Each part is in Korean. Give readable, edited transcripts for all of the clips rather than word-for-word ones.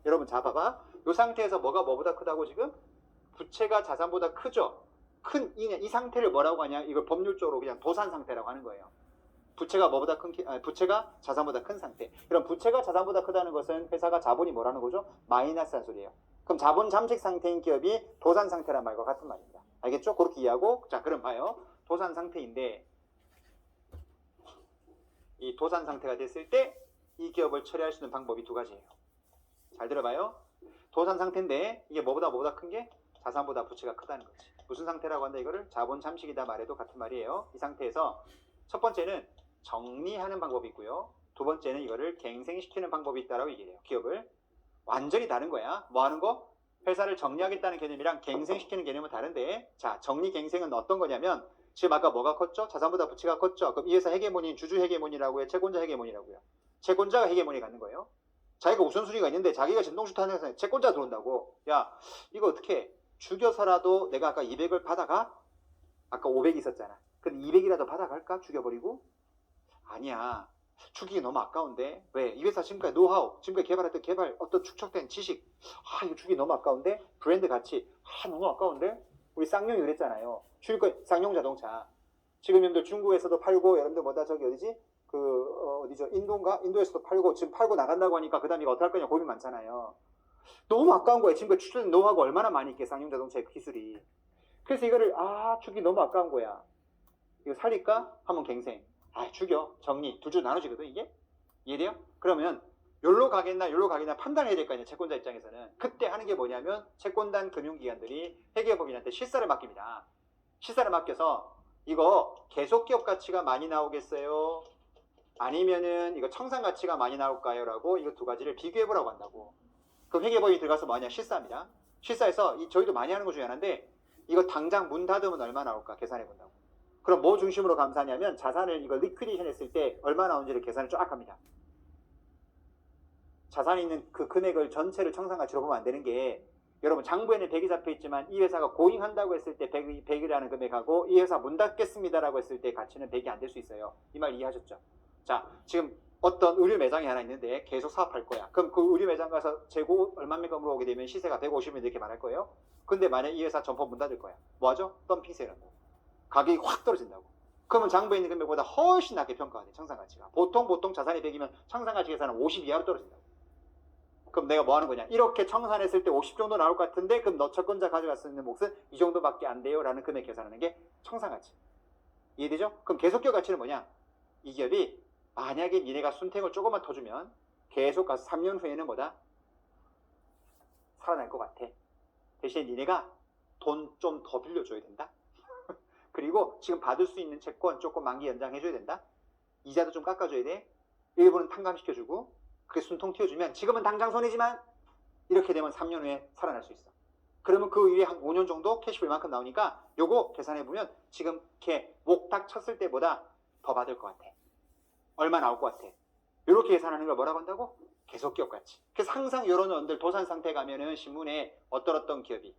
여러분 자 봐봐. 이 상태에서 뭐가 뭐보다 크다고 지금? 부채가 자산보다 크죠? 큰 이 상태를 뭐라고 하냐? 이걸 법률적으로 그냥 도산 상태라고 하는 거예요. 부채가 뭐보다 부채가 자산보다 큰 상태. 그럼 부채가 자산보다 크다는 것은 회사가 자본이 뭐라는 거죠? 마이너스한 소리예요. 그럼 자본 잠식 상태인 기업이 도산 상태란 말과 같은 말입니다. 알겠죠? 그렇게 이해하고, 자, 그럼 봐요. 도산 상태인데, 이 도산 상태가 됐을 때 이 기업을 처리할 수 있는 방법이 두 가지예요. 잘 들어봐요. 도산 상태인데 이게 뭐보다 큰 게 자산보다 부채가 크다는 거지. 무슨 상태라고 한다 이거를? 자본 잠식이다 말해도 같은 말이에요. 이 상태에서 첫 번째는 정리하는 방법이 있고요. 두 번째는 이거를 갱생시키는 방법이 있다라고 얘기해요. 기업을 완전히 다른 거야. 뭐 하는 거? 회사를 정리하겠다는 개념이랑 갱생시키는 개념은 다른데, 자, 정리 갱생은 어떤 거냐면 지금 아까 뭐가 컸죠? 자산보다 부채가 컸죠? 그럼 이 회사 헤게모니는 주주 헤게모니라고 해? 채권자 헤게모니라고요? 채권자가 헤게모니 갖는 거예요. 자기가 우선순위가 있는데 자기가 진동슈트 하는 회사에 채권자 들어온다고. 야, 이거 어떻게 죽여서라도 내가 아까 200을 받아가? 아까 500 있었잖아. 근데 200이라도 받아갈까? 죽여버리고? 아니야. 죽이기 너무 아까운데. 왜? 이 회사 지금까지 노하우, 지금까지 개발했던 개발, 어떤 축적된 지식, 이거 죽이기 너무 아까운데? 브랜드 가치, 너무 아까운데? 우리 쌍용이 그랬잖아요. 죽일 거, 쌍용 자동차. 지금 여러분들 중국에서도 팔고, 여러분들 뭐다 저기 어디지? 어디죠? 인도인가? 인도에서도 팔고, 지금 팔고 나간다고 하니까 그 다음에 이거 어떻게 할 거냐 고민 많잖아요. 너무 아까운 거예요. 지금까지 추천 노하우가 얼마나 많이 있게 쌍용 자동차의 기술이. 그래서 이거를, 죽이기 너무 아까운 거야. 이거 살릴까? 하면 갱생. 죽여. 정리. 두 줄 나눠지거든, 이게? 이해돼요? 그러면, 요로 가겠나, 요로 가겠나 판단해야 될 거 아니야, 채권자 입장에서는. 그때 하는 게 뭐냐면, 채권단 금융기관들이 회계법인한테 실사를 맡깁니다. 실사를 맡겨서, 이거 계속 기업 가치가 많이 나오겠어요? 아니면은, 이거 청산 가치가 많이 나올까요? 라고, 이거 두 가지를 비교해보라고 한다고. 그럼 회계법인이 들어가서 뭐냐? 실사합니다. 실사해서, 저희도 많이 하는 것 중에 하나인데, 이거 당장 문 닫으면 얼마 나올까? 계산해본다고. 그럼 뭐 중심으로 감사하냐면 자산을 이거 리퀴디션 했을 때 얼마 나온지를 계산을 쫙 합니다. 자산이 있는 그 금액을 전체를 청산가치로 보면 안 되는 게, 여러분 장부에는 100이 잡혀 있지만 이 회사가 고잉한다고 했을 때 100이라는 금액하고 이 회사 문 닫겠습니다라고 했을 때 가치는 100이 안 될 수 있어요. 이 말 이해하셨죠? 자, 지금 어떤 의류 매장이 하나 있는데 계속 사업할 거야. 그럼 그 의류 매장 가서 재고 얼마입니까 물어보게 되면 시세가 150원 이렇게 말할 거예요. 근데 만약 이 회사 점포 문 닫을 거야. 뭐 하죠? 덤핑 세일한다고. 가격이 확 떨어진다고. 그러면 장부에 있는 금액보다 훨씬 낮게 평가가 돼, 청산가치가. 보통 자산이 100이면 청산가치 계산은 50 이하로 떨어진다고. 그럼 내가 뭐 하는 거냐? 이렇게 청산했을 때 50 정도 나올 것 같은데, 그럼 너 채권자 가져갈 수 있는 몫은 이 정도밖에 안 돼요. 라는 금액 계산하는 게 청산가치. 이해되죠? 그럼 계속기업 가치는 뭐냐? 이 기업이 만약에 니네가 순탱을 조금만 터주면 계속 가서 3년 후에는 뭐다? 살아날 것 같아. 대신 니네가 돈 좀 더 빌려줘야 된다. 그리고 지금 받을 수 있는 채권 조금 만기 연장해줘야 된다. 이자도 좀 깎아줘야 돼. 일부는 탕감시켜주고, 그게 순통 튀어주면 지금은 당장 손해지만 이렇게 되면 3년 후에 살아날 수 있어. 그러면 그 위에 한 5년 정도 캐시플 만큼 나오니까 요거 계산해보면 지금 이렇게 목탁 쳤을 때보다 더 받을 것 같아. 얼마 나올 것 같아. 이렇게 계산하는 걸 뭐라고 한다고? 계속기업 가치. 그래서 항상 이런 원들 도산 상태 가면은 신문에 어떤 기업이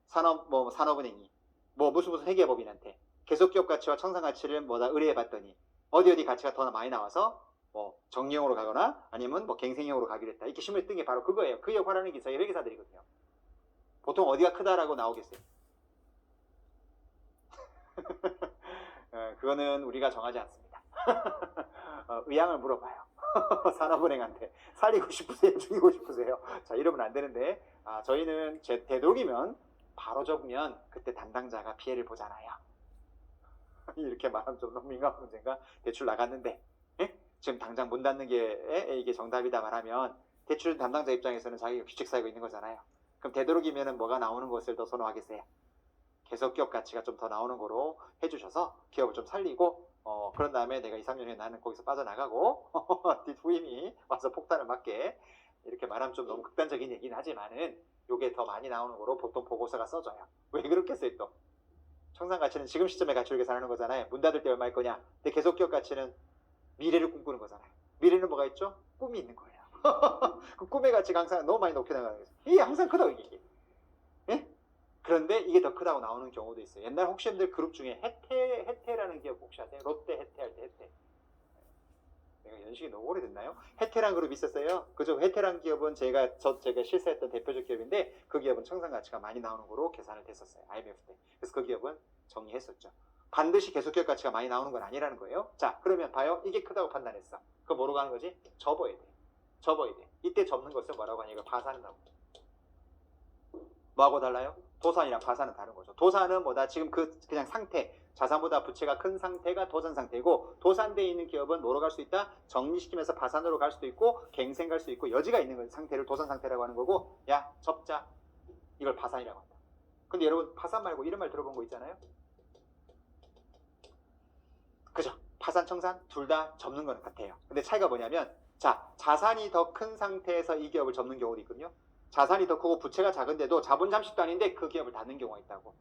산업은행이 무슨 회계법인한테 계속기업 가치와 청산 가치를 의뢰해봤더니 어디 가치가 더 많이 나와서 정리형으로 가거나 아니면 갱생형으로 가기로 했다. 이렇게 신문에 뜬 게 바로 그거예요. 그 역할을 하는 게 저희 회계사들이거든요. 보통 어디가 크다라고 나오겠어요? 그거는 우리가 정하지 않습니다. 의향을 물어봐요. 산업은행한테 살리고 싶으세요? 죽이고 싶으세요? 자, 이러면 안 되는데, 저희는 되도록이면 바로 적으면 그때 담당자가 피해를 보잖아요. 이렇게 말하면 좀 너무 민감한 문제인가? 대출 나갔는데, 지금 당장 문 닫는 게 이게 정답이다 말하면 대출 담당자 입장에서는 자기가 규칙 사유가 있는 거잖아요. 그럼 되도록이면 뭐가 나오는 것을 더 선호하겠어요? 계속기업 가치가 좀 더 나오는 거로 해주셔서 기업을 좀 살리고, 그런 다음에 내가 2, 3년 후에 나는 거기서 빠져나가고 후임이 와서 폭탄을 맞게, 이렇게 말하면 좀 너무 극단적인 얘기는 하지만은 요게 더 많이 나오는 거로 보통 보고서가 써져요. 왜 그렇겠어요 또? 청산 가치는 지금 시점에 가치를 계산하는 거잖아요. 문 닫을 때 얼마일 거냐? 근데 계속기업 가치는 미래를 꿈꾸는 거잖아요. 미래는 뭐가 있죠? 꿈이 있는 거예요. 그 꿈의 가치가 항상 너무 많이 높게 나가는 거죠. 이게 항상 크다고 이게. 예? 그런데 이게 더 크다고 나오는 경우도 있어요. 옛날 혹시 여러분들 그룹 중에 해태라는 기업 혹시 아세요? 롯데 해태 할 때 해태. 내가 연식이 너무 오래됐나요? 해태랑 그룹이 있었어요. 그죠? 해태랑 기업은 제가 실사했던 대표적 기업인데 그 기업은 청산 가치가 많이 나오는 거로 계산을 됐었어요. IMF 때. 그래서 그 기업은 정리했었죠. 반드시 계속 기업 가치가 많이 나오는 건 아니라는 거예요. 자, 그러면 봐요. 이게 크다고 판단했어. 그거 뭐로 가는 거지? 접어야 돼. 접어야 돼. 이때 접는 것을 뭐라고 하냐? 이거 파산이라고. 뭐하고 달라요? 도산이랑 파산은 다른 거죠. 도산은 뭐다? 지금 그냥 상태, 자산보다 부채가 큰 상태가 도산 상태고, 도산되어 있는 기업은 뭐로 갈 수 있다? 정리시키면서 파산으로 갈 수도 있고, 갱생 갈 수도 있고, 여지가 있는 상태를 도산 상태라고 하는 거고, 야, 접자. 이걸 파산이라고 한다. 근데 여러분, 파산 말고 이런 말 들어본 거 있잖아요? 그죠? 파산, 청산 둘 다 접는 거는 같아요. 근데 차이가 뭐냐면, 자, 자산이 더 큰 상태에서 이 기업을 접는 경우도 있거든요. 자산이 더 크고 부채가 작은데도 자본 잠식도 아닌데 그 기업을 닫는 경우가 있다고.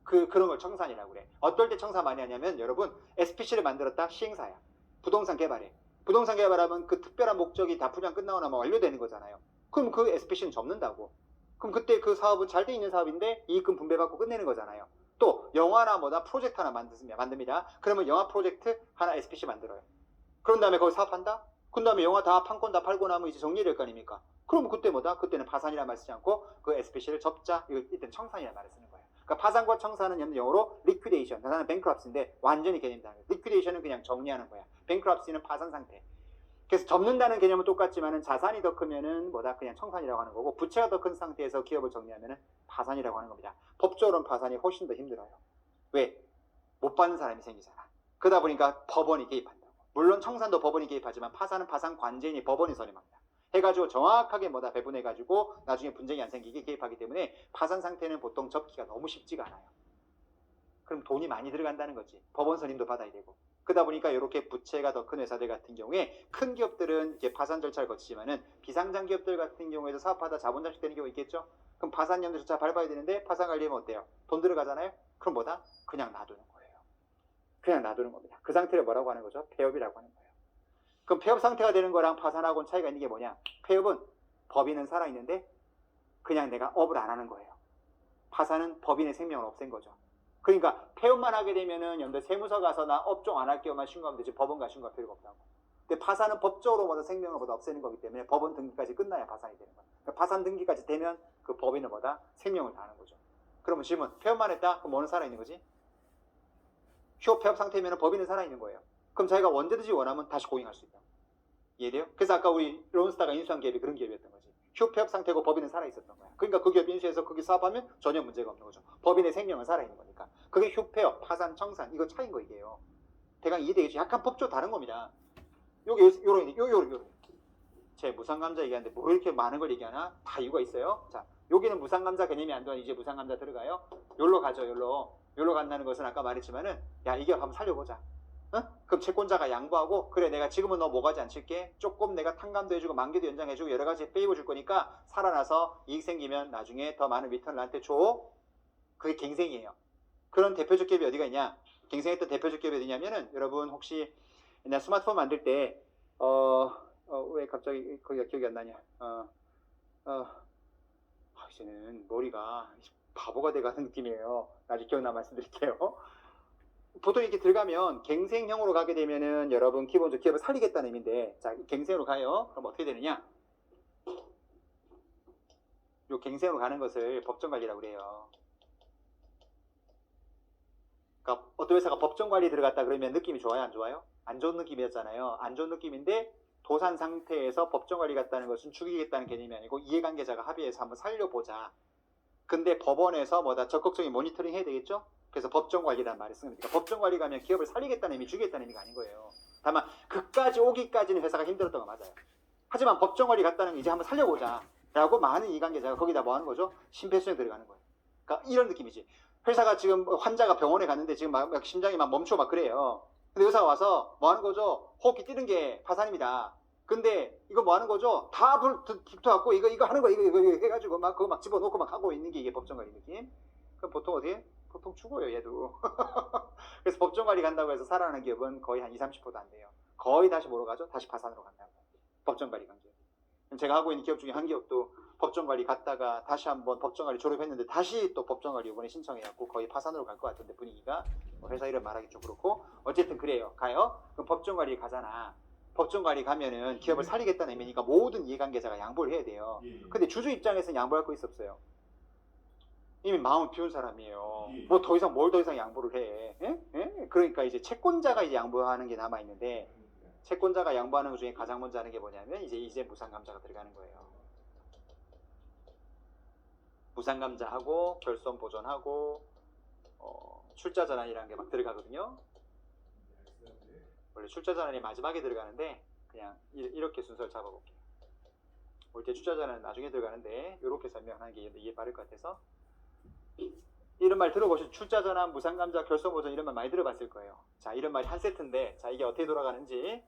그런 걸 청산이라고 그래. 어떨 때 청산 많이 하냐면, 여러분, SPC를 만들었다? 시행사야. 부동산 개발해. 부동산 개발하면 그 특별한 목적이 다 분양 끝나고 나면 완료되는 거잖아요. 그럼 그 SPC는 접는다고. 그럼 그때 그 사업은 잘 돼 있는 사업인데 이익금 분배받고 끝내는 거잖아요. 또 영화나 뭐다 프로젝트 하나 만듭니다. 그러면 영화 프로젝트 하나 SPC 만들어요. 그런 다음에 거기 사업한다? 그 다음에 영화 다 판권 다 팔고 나면 이제 정리될 거 아닙니까? 그럼 그때 뭐다? 그때는 파산이라는 말 쓰지 않고 그 SPC를 접자. 이때는 청산이라는 말을 쓰는 거예요. 그러니까 파산과 청산은 영어로 liquidation. 나는 bankruptcy인데 완전히 개념이 다르요. liquidation은 그냥 정리하는 거야. bankruptcy는 파산 상태. 그래서 접는다는 개념은 똑같지만은 자산이 더 크면은 뭐다? 그냥 청산이라고 하는 거고, 부채가 더 큰 상태에서 기업을 정리하면은 파산이라고 하는 겁니다. 법적으로는 파산이 훨씬 더 힘들어요. 왜? 못 받는 사람이 생기잖아. 그러다 보니까 법원이 개입한다고. 물론 청산도 법원이 개입하지만 파산은 파산 관제인이 법원이 선임합니다. 해가지고 정확하게 뭐다 배분해가지고 나중에 분쟁이 안 생기게 개입하기 때문에 파산 상태는 보통 접기가 너무 쉽지가 않아요. 그럼 돈이 많이 들어간다는 거지. 법원 선임도 받아야 되고. 그러다 보니까 이렇게 부채가 더 큰 회사들 같은 경우에 큰 기업들은 이렇게 파산 절차를 거치지만은 비상장 기업들 같은 경우에도 사업하다 자본 잠식되는 경우 있겠죠. 그럼 파산연도 절차 밟아야 되는데 파산 관리하면 어때요? 돈 들어가잖아요. 그럼 뭐다? 그냥 놔두는 거예요. 그냥 놔두는 겁니다. 그 상태를 뭐라고 하는 거죠? 폐업이라고 하는 거예요. 그럼 폐업 상태가 되는 거랑 파산하고는 차이가 있는 게 뭐냐? 폐업은 법인은 살아있는데 그냥 내가 업을 안 하는 거예요. 파산은 법인의 생명을 없앤 거죠. 그러니까 폐업만 하게 되면은 연대 세무서 가서 나 업종 안 할게요만 신고하면 되지 법원 가 신고할 필요가 없다고. 근데 파산은 법적으로 뭐다 생명을 뭐다 없애는 거기 때문에 법원 등기까지 끝나야 파산이 되는 거야. 그러니까 파산 등기까지 되면 그 법인은 뭐다 생명을 다하는 거죠. 그러면 질문, 폐업만 했다? 그럼 뭐는 살아있는 거지? 폐업 상태면 법인은 살아있는 거예요. 그럼 자기가 언제든지 원하면 다시 고용할 수 있다. 이해돼요? 그래서 아까 우리 론스타가 인수한 기업이 그런 기업이었던 거지. 폐업 상태고 법인은 살아있었던 거야. 그러니까 그 기업 인수해서 거기 사업하면 전혀 문제가 없는 거죠. 법인의 생명은 살아있는 거니까. 그게 휴폐업, 파산, 청산 이거 차이인 거 이게요. 대강 이해되겠죠? 약간 법조 다른 겁니다. 요게 요런 제 무상감자 얘기하는데 뭐 이렇게 많은 걸 얘기하나? 다 이유가 있어요. 자, 여기는 무상감자 개념이 안 되면 이제 무상감자 들어가요. 요로 가죠. 요로 간다는 것은 아까 말했지만은 야 이게 한번 살려보자. 어? 그럼 채권자가 양보하고 그래 내가 지금은 너 뭐가지 안 칠게 조금 내가 탕감도 해주고 만기도 연장해주고 여러 가지 페이버 줄 거니까 살아나서 이익 생기면 나중에 더 많은 리턴을 나한테 줘. 그게 갱생이에요. 그런 대표적 기업이 어디가 있냐? 갱생했던 대표적 기업이 어디냐면은 여러분 혹시 옛날 스마트폰 만들 때 왜 갑자기 거기가 기억이 안 나냐? 이제는 머리가 바보가 돼가는 느낌이에요. 아직 기억나 말씀드릴게요. 보통 이렇게 들어가면 갱생형으로 가게 되면은 여러분 기본적으로 기업을 살리겠다는 의미인데 자 갱생으로 가요. 그럼 어떻게 되느냐? 요 갱생으로 가는 것을 법정관리라고 그래요. 그러니까 어떤 회사가 법정관리 들어갔다 그러면 느낌이 좋아요? 안 좋아요? 안 좋은 느낌이었잖아요. 안 좋은 느낌인데 도산 상태에서 법정관리 갔다는 것은 죽이겠다는 개념이 아니고 이해관계자가 합의해서 한번 살려보자. 근데 법원에서 뭐다 적극적인 모니터링 해야 되겠죠? 그래서 법정관리라는 말을 쓰는 거니까 법정관리 가면 기업을 살리겠다는 의미, 죽이겠다는 의미가 아닌 거예요. 다만 그까지 오기까지는 회사가 힘들었던 거 맞아요. 하지만 법정관리 갔다는 게 이제 한번 살려보자 라고 많은 이해관계자가 거기다 뭐 하는 거죠? 심폐소생 들어가는 거예요. 그러니까 이런 느낌이지. 회사가 지금 환자가 병원에 갔는데 지금 막 심장이 막 멈추고 막 그래요. 근데 의사가 와서 뭐 하는 거죠? 호흡기 뛰는 게 파산입니다. 근데 이거 뭐 하는 거죠? 다 붙어갖고 이거 하는 거 이거 해가지고 막 그거 막 집어넣고 막 하고 있는 게 이게 법정관리 느낌. 그럼 보통 어떻게? 보통 죽어요 얘도. 그래서 법정관리 간다고 해서 살아나는 기업은 거의 한 20-30%도 안 돼요. 거의 다시 뭐로 가죠? 다시 파산으로 간다고. 법정관리 간 기업. 제가 하고 있는 기업 중에 한 기업도 법정관리 갔다가 다시 한번 법정관리 졸업했는데 다시 또 법정관리 이번에 신청해갖고 거의 파산으로 갈 것 같은데 분위기가 회사 이름 말하기 좀 그렇고 어쨌든 그래요. 가요. 그럼 법정관리 가잖아. 법정관리 가면은 기업을 살리겠다는 의미니까 모든 이해관계자가 양보를 해야 돼요. 근데 주주 입장에서는 양보할 거 있어 없어요? 이미 마음을 비운 사람이에요. 뭐 더 이상 뭘 더 이상 양보를 해? 예? 그러니까 이제 채권자가 이제 양보하는 게 남아 있는데, 채권자가 양보하는 것 중에 가장 먼저 하는 게 뭐냐면 이제 무상감자가 들어가는 거예요. 무상감자하고 결손 보존하고 출자 전환이라는 게 막 들어가거든요. 원래 출자 전환이 마지막에 들어가는데 그냥 이렇게 순서를 잡아볼게요. 올 때 출자 전환은 나중에 들어가는데 이렇게 설명하는 게 이해 빠를 것 같아서, 이런 말 들어보시죠. 출자 전환, 무상감자, 결손 보존 이런 말 많이 들어봤을 거예요. 자, 이런 말이 한 세트인데, 자, 이게 어떻게 돌아가는지.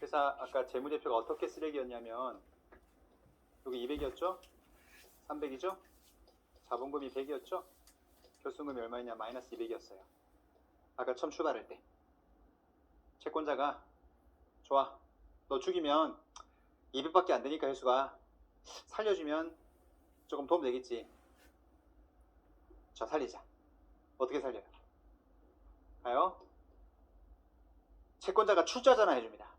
회사 아까 재무제표가 어떻게 쓰레기였냐면 여기 200이었죠? 300이죠? 자본금이 100이었죠? 결손금이 얼마였냐? 마이너스 200이었어요. 아까 처음 출발할 때 채권자가 좋아, 너 죽이면 200밖에 안 되니까 혜수가 살려주면 조금 도움 되겠지. 자, 살리자. 어떻게 살려요? 가요? 채권자가 출자 전환 해줍니다.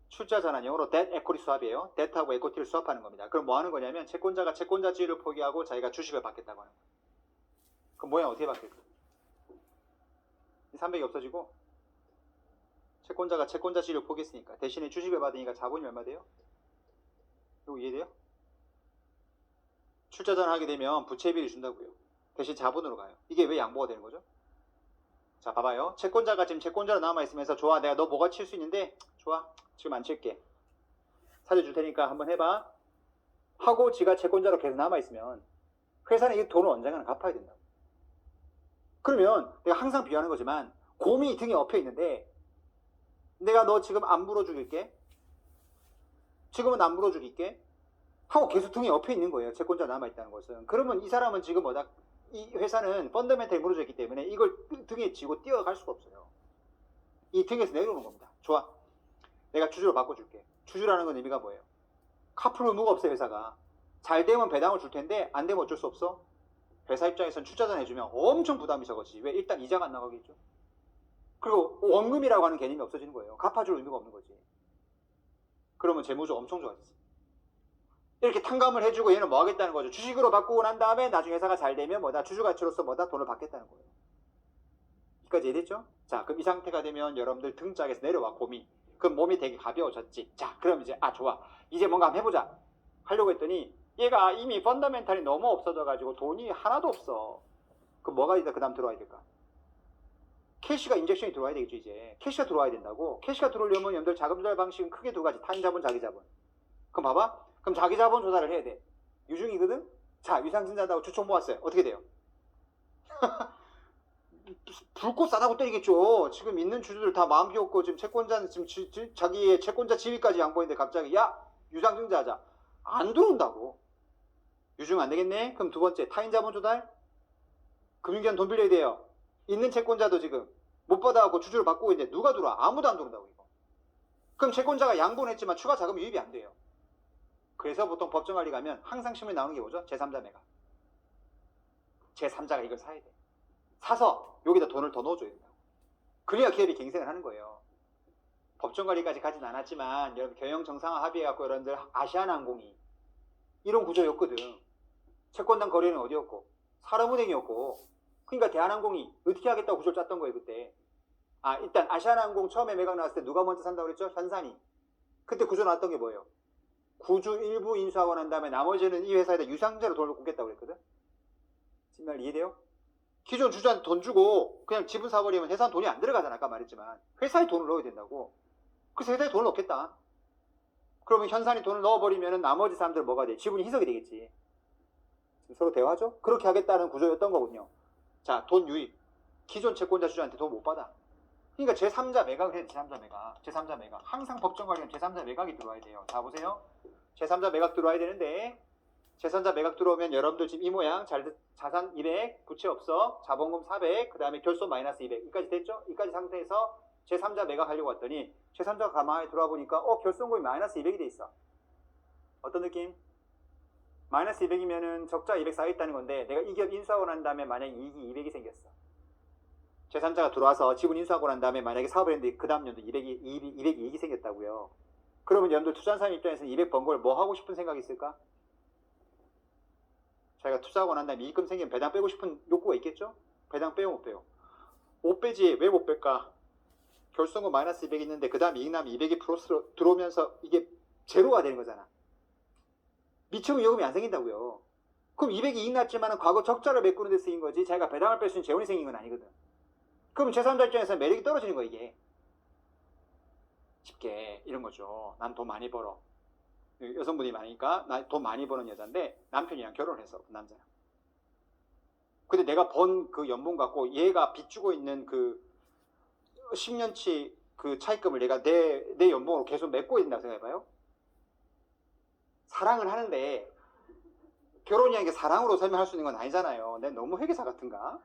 출자 전환 영어로 debt equity swap이에요. debt하고 equity를 swap하는 겁니다. 그럼 뭐 하는 거냐면 채권자가 채권자 지위를 포기하고 자기가 주식을 받겠다고 하는 거예요. 그럼 모양 어떻게 바뀔까? 이 300이 없어지고 채권자가 채권자 지위를 포기했으니까 대신에 주식을 받으니까 자본이 얼마 돼요? 이거 이해돼요? 출자 전환하게 되면 부채비를 준다고요. 대신 자본으로 가요. 이게 왜 양보가 되는 거죠? 자, 봐봐요. 채권자가 지금 채권자로 남아있으면서 좋아, 내가 너 뭐가 칠 수 있는데 좋아, 지금 안 칠게, 살려줄 테니까 한번 해봐 하고 지가 채권자로 계속 남아있으면 회사는 이 돈을 언젠가는 갚아야 된다고. 그러면 내가 항상 비유하는 거지만 곰이 등에 엎여 있는데 내가 너 지금 안 물어 죽일게, 지금은 안 물어 죽일게 하고 계속 등에 엎여 있는 거예요. 채권자 남아있다는 것은. 그러면 이 사람은 지금 뭐다, 이 회사는 펀더멘털이 무너져 있기 때문에 이걸 등에 지고 뛰어갈 수가 없어요. 이 등에서 내려오는 겁니다. 좋아, 내가 주주로 바꿔줄게. 주주라는 건 의미가 뭐예요? 갚을 의무가 없어요. 회사가 잘 되면 배당을 줄 텐데 안 되면 어쩔 수 없어. 회사 입장에서는 출자전 해주면 엄청 부담이 적어지지. 왜? 일단 이자가 안 나가겠죠. 그리고 원금이라고 하는 개념이 없어지는 거예요. 갚아줄 의무가 없는 거지. 그러면 재무조 엄청 좋아지지. 이렇게 탕감을 해주고 얘는 뭐 하겠다는 거죠? 주식으로 바꾸고 난 다음에 나중에 회사가 잘 되면 뭐다, 주주가치로서 뭐다, 돈을 받겠다는 거예요. 여기까지 이해됐죠? 자, 그럼 이 상태가 되면 여러분들 등짝에서 내려와, 곰이. 그럼 몸이 되게 가벼워졌지. 자, 그럼 이제 좋아, 이제 뭔가 한번 해보자 하려고 했더니 얘가 이미 펀더멘탈이 너무 없어져가지고 돈이 하나도 없어. 그럼 뭐가 이제 그 다음 들어와야 될까? 캐시가 인젝션이 들어와야 되겠죠. 이제 캐시가 들어와야 된다고. 캐시가 들어오려면 여러분들 자금 조달 방식은 크게 두 가지. 타인 자본, 자기 자본. 그럼 봐봐, 그럼 자기 자본 조달을 해야 돼. 유중이거든? 자, 유상증자다고 주총 모았어요. 어떻게 돼요? 불꽃 싸다고 때리겠죠. 지금 있는 주주들 다 마음 비웠고 지금 채권자는 지금 자기의 채권자 지위까지 양보했는데 갑자기 야, 유상증자하자. 안 들어온다고. 유중 안 되겠네? 그럼 두 번째, 타인 자본 조달. 금융기관 돈 빌려야 돼요. 있는 채권자도 지금 못 받아갖고 주주를 바꾸고 있는데 누가 들어와? 아무도 안 들어온다고 이거. 그럼 채권자가 양보는 했지만 추가 자금 유입이 안 돼요. 그래서 보통 법정관리 가면 항상 신문에 나오는 게 뭐죠? 제3자 매각. 제3자가 이걸 사야 돼. 사서 여기다 돈을 더 넣어줘야 된다고. 그래야 기업이 갱생을 하는 거예요. 법정관리까지 가진 않았지만 여러분 경영 정상화 합의해갖고 여러분들 아시아나항공이 이런 구조였거든. 채권당 거래는 어디였고? 산업은행이었고. 그러니까 대한항공이 어떻게 하겠다고 구조를 짰던 거예요 그때. 일단 아시아나항공 처음에 매각 나왔을 때 누가 먼저 산다고 그랬죠? 현산이. 그때 구조 나왔던 게 뭐예요? 구주 일부 인수하고 난 다음에 나머지는 이 회사에다 유상자로 돈을 꽂겠다고 그랬거든. 정말 이해돼요? 기존 주주한테 돈 주고 그냥 지분 사버리면 회사는 돈이 안 들어가잖아. 아까 말했지만 회사에 돈을 넣어야 된다고. 그래서 회사에 돈을 넣겠다. 그러면 현산이 돈을 넣어버리면 나머지 사람들은 뭐가 돼? 지분이 희석이 되겠지. 서로 대화하죠? 그렇게 하겠다는 구조였던 거군요. 자, 돈 유입. 기존 채권자 주주한테 돈 못 받아. 그러니까 제3자 매각을 해야 돼. 제3자 매각. 제3자 매각. 항상 법정관리는 제3자 매각이 들어와야 돼요. 자, 보세요. 제3자 매각 들어와야 되는데 제3자 매각 들어오면 여러분들 지금 이 모양 자산 200, 부채 없어, 자본금 400, 그 다음에 결손 마이너스 200. 여기까지 됐죠? 이까지 상태에서 제3자 매각 하려고 했더니 제3자가 가만히 들어와 보니까 결손금이 마이너스 200이 돼 있어. 어떤 느낌? 마이너스 200이면은 적자 200 쌓여있다는 건데 내가 이 기업 인수하고 난 다음에 만약 이익이 200이 생겼어. 제3자가 들어와서 지분 인수하고 난 다음에 만약에 사업을 했는데 그 다음 연도 200이익이 생겼다고요. 그러면 여러분들 투자한 사람 입장에서는 200 번 걸 뭐 하고 싶은 생각이 있을까? 자기가 투자하고 난 다음에 이익금 생기면 배당 빼고 싶은 욕구가 있겠죠? 배당 빼요 못 빼요? 못 빼지. 왜 못 뺄까? 결손금 마이너스 200 있는데 그 다음 이익 나면 200이 플러스로 들어오면서 이게 제로가 되는 거잖아. 미처럼 요금이 안 생긴다고요. 그럼 200이 이익 났지만 과거 적자를 메꾸는 데 쓰인 거지 자기가 배당을 뺄 수 있는 재원이 생긴 건 아니거든. 그럼 제3자 입장에서 매력이 떨어지는 거야 이게. 쉽게 이런 거죠. 난 돈 많이 벌어. 여성분이 많으니까 나 돈 많이 버는 여자인데 남편이랑 결혼을 했어. 그 남자랑. 근데 내가 번 그 연봉 갖고 얘가 빚주고 있는 그 10년치 그 차입금을 내가 내 연봉으로 계속 메꿔야 된다고 생각해봐요. 사랑을 하는데 결혼이라는 게 사랑으로 설명할 수 있는 건 아니잖아요. 내가 너무 회계사 같은가?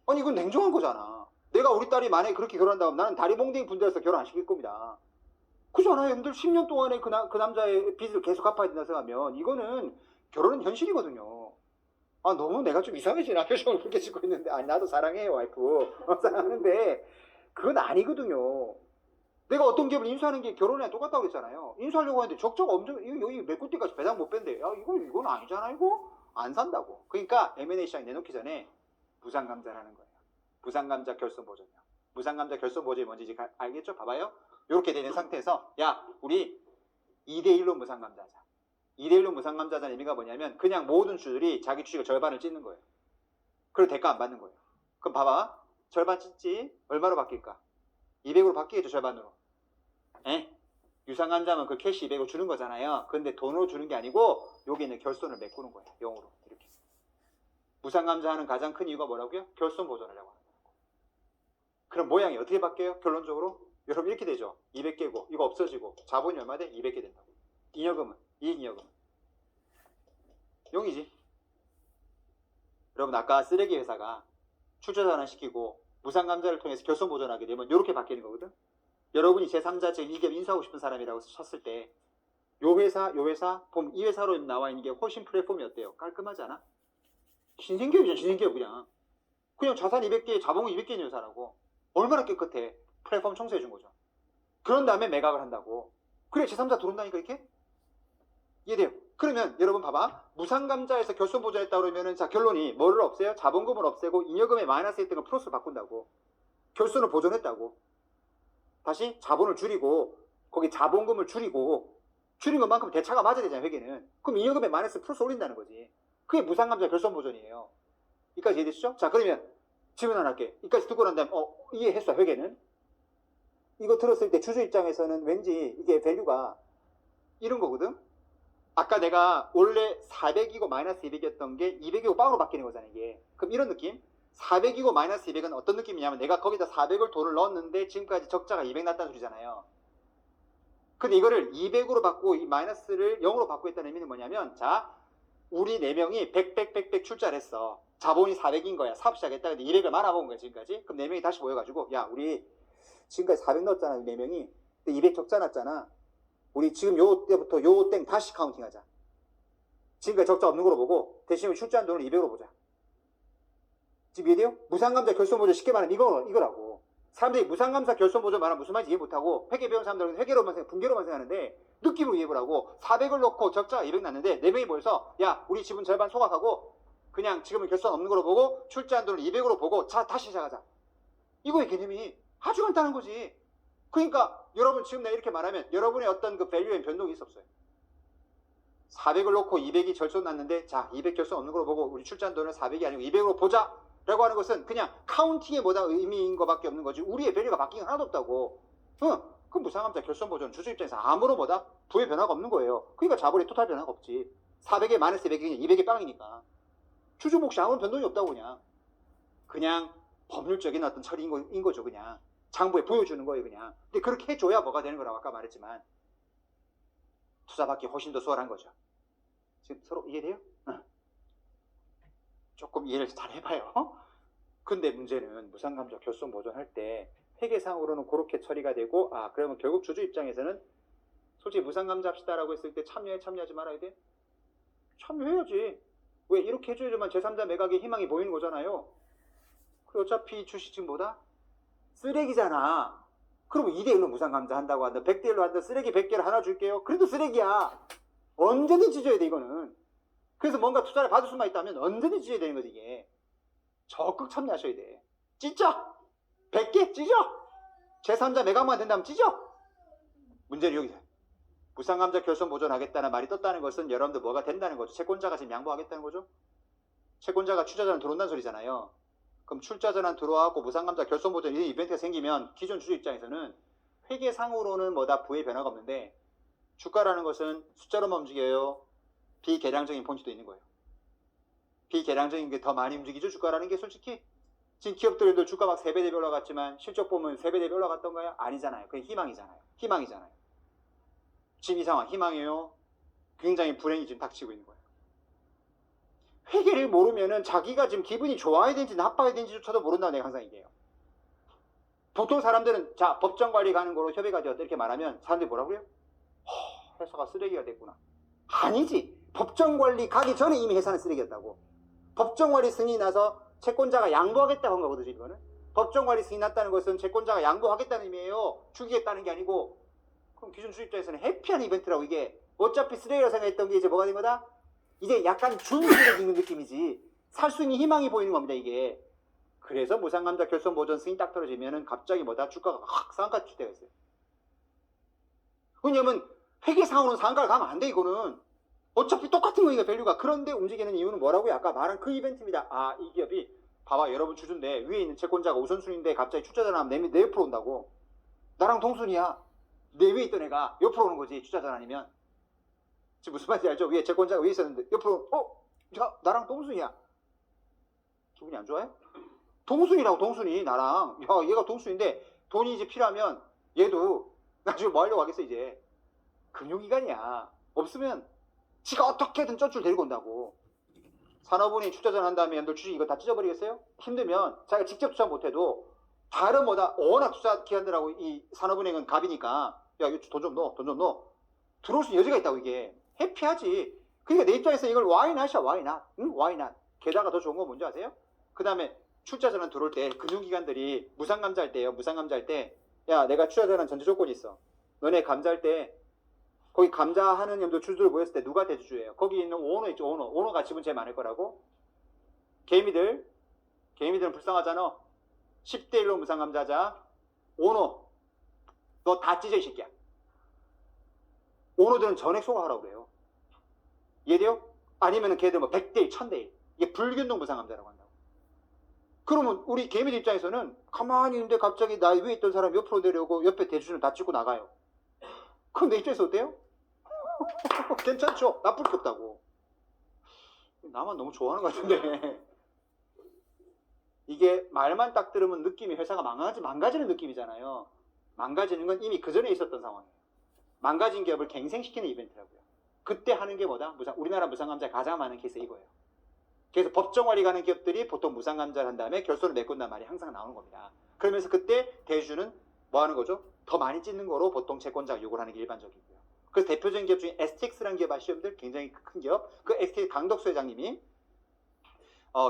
아니 이건 냉정한 거잖아. 내가 우리 딸이 만약에 그렇게 결혼한다고 하면 나는 다리 몽둥이 분자해서 결혼 안 시킬 겁니다. 그렇잖아요. 여러분들 10년 동안에 그 남자의 빚을 계속 갚아야 된다 생각하면 이거는 결혼은 현실이거든요. 아 너무 내가 좀 이상해지나 표정을 그렇게 짓고 있는데 아니 나도 사랑해요 와이프 사랑하는데 그건 아니거든요. 내가 어떤 기업을 인수하는 게 결혼이랑 똑같다고 그랬잖아요. 인수하려고 하는데 적자가 엄청 여기 메꿀 때까지 배당 못 뺀대. 야 이건 아니잖아 이거 안 산다고. 그러니까 M&A 시장에 내놓기 전에 무상감자라는 거예요. 무상감자 결손보전이요. 무상감자 결손보전이 뭔지 알겠죠? 봐봐요. 이렇게 되는 상태에서 야 우리 2대1로 무상감자하자. 2대1로 무상감자하자는 의미가 뭐냐면 그냥 모든 주들이 자기 주식의 절반을 찢는 거예요. 그리고 대가 안 받는 거예요. 그럼 봐봐. 절반 찢지 얼마로 바뀔까? 200으로 바뀌겠죠 절반으로. 에? 유상감자면 그 캐시 200을 주는 거잖아요. 근데 돈으로 주는 게 아니고 여기는 결손을 메꾸는 거예요. 0으로 이렇게. 무상감자하는 가장 큰 이유가 뭐라고요? 결손보전을 하려고 하는 거고. 그럼 모양이 어떻게 바뀌어요? 결론적으로 여러분 이렇게 되죠. 200개고 이거 없어지고 자본이 얼마 돼? 200개 된다고. 잉여금은 이익잉여금은 0이지. 여러분 아까 쓰레기 회사가 출처전환 시키고 무상감자를 통해서 결손보전하게 되면 이렇게 바뀌는 거거든. 여러분이 제3자 즉 이 기업 인수하고 싶은 사람이라고 쳤을 때 요 회사 보면 이 회사로 나와 있는 게 훨씬 플랫폼이 어때요? 깔끔하지 않아? 신생기업이잖아. 신생기업 그냥 자산 200개 자본 200개 있는 회사라고. 얼마나 깨끗해. 플랫폼 청소해 준 거죠. 그런 다음에 매각을 한다고. 그래 제3자 들어온다니까 이렇게? 이해돼요? 그러면 여러분 봐봐. 무상감자에서 결손보전했다 그러면은 자 결론이 뭐를 없애요? 자본금을 없애고 잉여금의 마이너스 했던 걸 플러스로 바꾼다고. 결손을 보존했다고. 다시 자본을 줄이고 거기 자본금을 줄이고 줄인 것만큼 대차가 맞아야 되잖아요 회계는. 그럼 잉여금의 마이너스 플러스 올린다는 거지. 그게 무상감자 결손보전이에요. 여기까지 이해되시죠? 자 그러면 질문 하나 할게. 여기까지 듣고 난 다음에 이해했어 회계는? 이거 들었을 때 주주 입장에서는 왠지 이게 밸류가 이런 거거든? 아까 내가 원래 400이고 마이너스 200이었던 게 200이고 빵으로 바뀌는 거잖아 이게. 그럼 이런 느낌? 400이고 마이너스 200은 어떤 느낌이냐면 내가 거기다 400을 돈을 넣었는데 지금까지 적자가 200 났다는 소리잖아요. 근데 이거를 200으로 바꾸고 이 마이너스를 0으로 바꾸고 있다는 의미는 뭐냐면 자 우리 4명이 100 출자를 했어. 자본이 400인 거야. 사업 시작했다. 근데 200을 말아먹은 거야 지금까지. 그럼 4명이 다시 모여가지고 야 우리 지금까지 400 넣었잖아 4명이. 근데 200 적자 났잖아. 우리 지금 요 때부터 요 땡 다시 카운팅하자. 지금까지 적자 없는 거로 보고 대신 출자한 돈을 200으로 보자. 지금 이해돼요? 무상감자 결손보전 쉽게 말하면 이거라고. 사람들이 무상감사 결손보전 말하면 무슨 말인지 이해 못하고 회계 배운 사람들은 회계로만 분계로만 생각하는데 느낌으로 이해해보라고. 400을 넣고 적자가 200 났는데 4명이 모여서 야 우리 지분 절반 소각하고 그냥 지금은 결손 없는 거로 보고 출자한 돈을 200으로 보고 자 다시 시작하자. 이거의 개념이 아주 간단한 거지. 그러니까 여러분 지금 내가 이렇게 말하면 여러분의 어떤 그 밸류엔 변동이 있었어요. 400을 놓고 200이 결손 났는데 자 200 결손 없는 걸로 보고 우리 출자한 돈을 400이 아니고 200으로 보자 라고 하는 것은 그냥 카운팅의 뭐다 의미인 것밖에 없는 거지 우리의 밸류가 바뀐 게 하나도 없다고. 그럼 무상감자 결손보전 주주 입장에서 아무런 뭐다 부의 변화가 없는 거예요. 그러니까 자본의 토탈 변화가 없지. 400에 마이너스 200이 200의 빵이니까 주주 몫이 아무런 변동이 없다고. 그냥 법률적인 어떤 처리인 거죠. 그냥 장부에 보여주는 거예요 그냥. 근데 그렇게 해줘야 뭐가 되는 거라고 아까 말했지만 투자받기 훨씬 더 수월한 거죠. 지금 서로 이해돼요? 조금 이해를 잘 해봐요. 근데 문제는 무상감자 결손보전 할 때 회계상으로는 그렇게 처리가 되고 그러면 결국 주주 입장에서는 솔직히 무상감자 합시다라고 했을 때 참여하지 말아야 돼? 참여해야지. 왜? 이렇게 해줘야지만 제3자 매각의 희망이 보이는 거잖아요. 그리고 어차피 주식 지금 뭐다? 쓰레기잖아. 그럼 2대1로 무상감자 한다고 한다. 100대1로 한다. 쓰레기 100개를 하나 줄게요. 그래도 쓰레기야. 언제든지 찢어야 돼, 이거는. 그래서 뭔가 투자를 받을 수만 있다면 언제든지 찢어야 되는 거지, 이게. 적극 참여하셔야 돼. 찢어! 100개 찢어! 제3자 매각만 된다면 찢어! 문제는 여기서. 무상감자 결손 보존하겠다는 말이 떴다는 것은 여러분들 뭐가 된다는 거죠? 채권자가 지금 양보하겠다는 거죠? 채권자가 출자전환 들어온다는 소리잖아요. 그럼 출자전환 들어와갖고 무상감자 결손 보존 이 이벤트가 생기면 기존 주주 입장에서는 회계상으로는 뭐다 부의 변화가 없는데 주가라는 것은 숫자로만 움직여요. 비계량적인 포인트도 있는 거예요. 비계량적인 게 더 많이 움직이죠. 주가라는 게 솔직히 지금 기업들도 주가 막 3배 대비 올라갔지만 실적 보면 3배 대비 올라갔던가요? 아니잖아요. 그게 희망이잖아요. 희망이잖아요. 지금 이 상황 희망이에요. 굉장히 불행이 지금 닥치고 있는 거예요. 회계를 모르면은 자기가 지금 기분이 좋아야 되는지 나빠야 되는지조차도 모른다고 내가 항상 얘기해요. 보통 사람들은 자 법정관리 가는 거로 협의가 되었다 이렇게 말하면 사람들이 뭐라고 그래요? 회사가 쓰레기가 됐구나. 아니지. 법정관리 가기 전에 이미 회사는 쓰레기였다고. 법정관리 승인이 나서 채권자가 양보하겠다고 한 거거든요. 이거는 법정관리 승인이 났다는 것은 채권자가 양보하겠다는 의미예요. 죽이겠다는 게 아니고. 그럼 기존 주주 입장에서는 해피한 이벤트라고. 이게 어차피 쓰레기라고 생각했던 게 이제 뭐가 된 거다? 이제 약간 준쓰레기 있는 느낌이지 살 수 있는 희망이 보이는 겁니다. 이게. 그래서 무상감자 결손 보존 승인 딱 떨어지면은 갑자기 뭐다? 주가가 확 상한가 칠 때가 있어요. 왜냐면 회계상으로는 상한가를 가면 안 돼. 이거는 어차피 똑같은 거니까 밸류가. 그런데 움직이는 이유는 뭐라고요? 아까 말한 그 이벤트입니다. 아, 이 기업이 봐봐 여러분 주주인데 위에 있는 채권자가 우선순위인데 갑자기 출자전환하면 내 옆으로 온다고. 나랑 동순이야. 내 위에 있던 애가 옆으로 오는 거지. 출자전환이면. 지금 무슨 말인지 알죠? 위에 채권자가 위에 있었는데 옆으로 야 나랑 동순이야. 기분이 안 좋아요? 동순이라고. 동순이 나랑. 야 얘가 동순인데 돈이 이제 필요하면 얘도 나중에 뭐 하려고 하겠어. 이제 금융기관이야. 없으면 지가 어떻게든 쩐줄 데리고 온다고. 산업은행 출자전 한 다음에 너 주식 이거 다 찢어버리겠어요? 힘들면 자기가 직접 투자 못해도 다른 뭐다 워낙 투자 기관들하고 이 산업은행은 갑이니까 야 이거 돈 좀 넣어. 돈 좀 넣어. 들어올 수 있는 여지가 있다고. 이게 해피하지. 그러니까 내 입장에서 이걸 why not이야. why not? 응? why not? 게다가 더 좋은 건 뭔지 아세요? 그 다음에 출자전환 들어올 때 금융기관들이 무상감자할 때요. 무상감자할 때 야 내가 출자전환 전제 조건이 있어. 너네 감자할 때 거기 감자하는 놈들 주주들 모였을 때 누가 대주주예요? 거기 있는 오너 있죠. 오너. 오너가 지분 제일 많을 거라고. 개미들은 불쌍하잖아. 10대1로 무상감자자. 오너 너 다 찢어 이 새끼야. 오너들은 전액 소각하라고 그래요. 이해돼요? 아니면 걔들 뭐 100대1, 1000대1. 이게 불균등 무상감자라고 한다고. 그러면 우리 개미들 입장에서는 가만히 있는데 갑자기 나 위에 있던 사람 옆으로 내려오고 옆에 대주주는 다 찍고 나가요. 그럼 내 입장에서 어때요? 괜찮죠? 나쁠 게 없다고. 나만 너무 좋아하는 것 같은데. 이게 말만 딱 들으면 느낌이 회사가 망가지는 느낌이잖아요. 망가지는 건 이미 그 전에 있었던 상황이에요. 망가진 기업을 갱생시키는 이벤트라고요. 그때 하는 게 뭐다? 우리나라 무상감자 가장 많은 케이스 이거예요. 그래서 법정관리 가는 기업들이 보통 무상감자를 한 다음에 결손을 메꾼단 말이 항상 나오는 겁니다. 그러면서 그때 대주주는 뭐 하는 거죠? 더 많이 찢는 거로 보통 채권자가 요구를 하는 게 일반적이고요. 그래서 대표적인 기업 중에 STX라는 기업 아시죠? 여러분들? 굉장히 큰 기업. 그 STX 강덕수 회장님이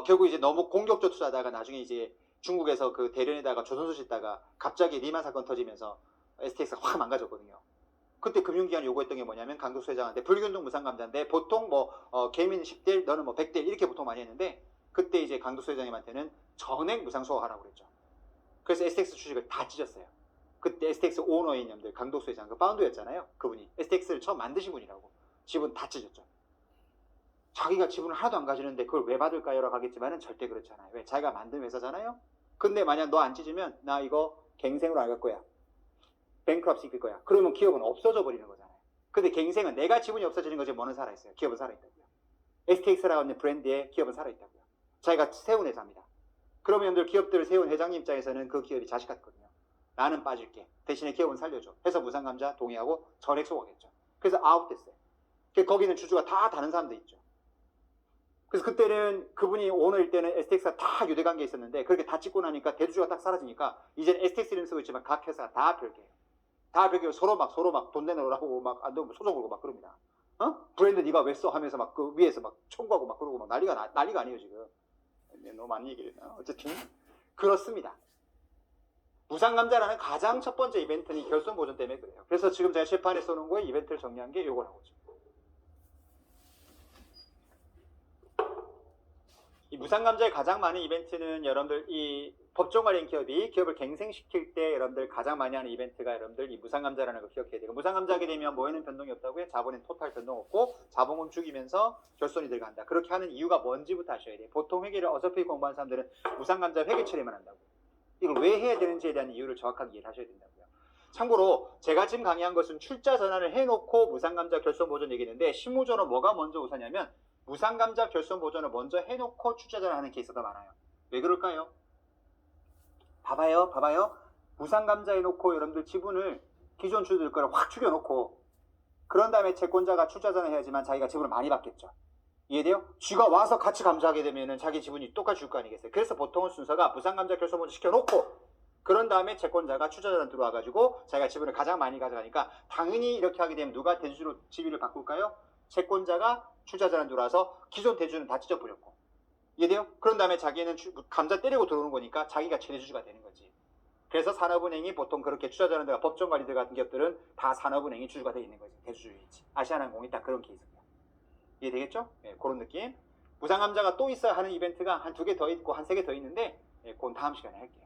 결국 이제 너무 공격적 투자하다가 나중에 이제 중국에서 그 대련에다가 조선소시 있다가 갑자기 리만 사건 터지면서 STX가 확 망가졌거든요. 그때 금융기관이 요구했던 게 뭐냐면 강덕수 회장한테 불균등 무상감자인데 보통 개미는 10대1 너는 뭐 100대1 이렇게 보통 많이 했는데 그때 이제 강덕수 회장님한테는 전액 무상 소각하라고 그랬죠. 그래서 STX 주식을 다 찢었어요. 그때 STX 오너인 놈들 강덕수 회장 그 파운더였잖아요. 그분이 STX를 처음 만드신 분이라고. 지분 다 찢었죠. 자기가 지분을 하나도 안 가지는데 그걸 왜 받을까요? 라고 하겠지만은 절대 그렇지 않아요. 왜? 자기가 만든 회사잖아요. 근데 만약 너 안 찢으면 나 이거 갱생으로 안 갈 거야. 뱅크럽시 시킬 거야. 그러면 기업은 없어져 버리는 거잖아요. 근데 갱생은 내가 지분이 없어지는 거지 뭐는 살아있어요. 기업은 살아있다고요. STX라고 하는 브랜드에 기업은 살아있다고요. 자기가 세운 회사입니다. 그러면 여러분들 기업들을 세운 회장님 입장에서는 그 기업이 자식 같거든요. 나는 빠질게. 대신에 기업은 살려줘. 해서 무상감자 동의하고 전액 소각했죠. 그래서 아웃됐어요. 거기는 주주가 다 다른 사람도 있죠. 그래서 그때는 그분이 오너일 때는 STX가 다 유대관계에 있었는데 그렇게 다 찍고 나니까 대주주가 딱 사라지니까 이제는 STX 이름 쓰고 있지만 각 회사가 다 별개예요. 다 별개로 서로 막 돈 내놓으라고 막 안 되면 소송 걸고 막 그럽니다. 브랜드 네가 왜 써? 하면서 막 그 위에서 막 청구하고 막 그러고 막 난리가 아니에요 지금. 너무 많이 얘기를 했나? 어쨌든 그렇습니다. 무상감자라는 가장 첫 번째 이벤트는 이 결손 보존 때문에 그래요. 그래서 지금 제가 칠판에 써놓은 거에 이벤트를 정리한 게 요거라고 거죠. 이 무상감자의 가장 많은 이벤트는 여러분들 이 법정 관련 기업이 기업을 갱생시킬 때 여러분들 가장 많이 하는 이벤트가 여러분들 이 무상감자라는 걸 기억해야 돼요. 무상감자하게 되면 뭐에는 변동이 없다고요? 자본에는 토탈 변동 없고 자본금 죽이면서 결손이 들어간다. 그렇게 하는 이유가 뭔지부터 아셔야 돼요. 보통 회계를 어설프게 공부하는 사람들은 무상감자 회계 처리만 한다고. 이걸 왜 해야 되는지에 대한 이유를 정확하게 이해를 하셔야 된다고요. 참고로 제가 지금 강의한 것은 출자 전환을 해놓고 무상감자 결손 보존 얘기했는데 실무적으로 뭐가 먼저 우선이냐면 무상감자 결손 보존을 먼저 해놓고 출자 전환하는 케이스가 많아요. 왜 그럴까요? 봐봐요. 무상감자 해놓고 여러분들 지분을 기존 주주들 거를 확 죽여놓고 그런 다음에 채권자가 출자 전환 해야지만 자기가 지분을 많이 받겠죠. 이해돼요? 쥐가 와서 같이 감사하게 되면은 자기 지분이 똑같이 줄 거 아니겠어요? 그래서 보통은 순서가 무상감자 결손 보존 시켜놓고 그런 다음에 채권자가 출자 전환 들어와가지고 자기가 지분을 가장 많이 가져가니까 당연히 이렇게 하게 되면 누가 대주주로 지위를 바꿀까요? 채권자가 출자 전환 들어와서 기존 대주주는 다 찢어버렸고 이해돼요? 그런 다음에 자기는 감자 때리고 들어오는 거니까 자기가 최대주주가 되는 거지. 그래서 산업은행이 보통 그렇게 출자 전환 데가 법정 관리들 같은 기업들은 다 산업은행이 주주가 되어 있는 거지. 대주주이지. 아시아나항공이 딱 그런 케이스입니다. 이해되겠죠? 예, 그런 느낌. 무상감자가 또 있어야 하는 이벤트가 한 2개 더 있고 한 3개 더 있는데 예, 그건 다음 시간에 할게요.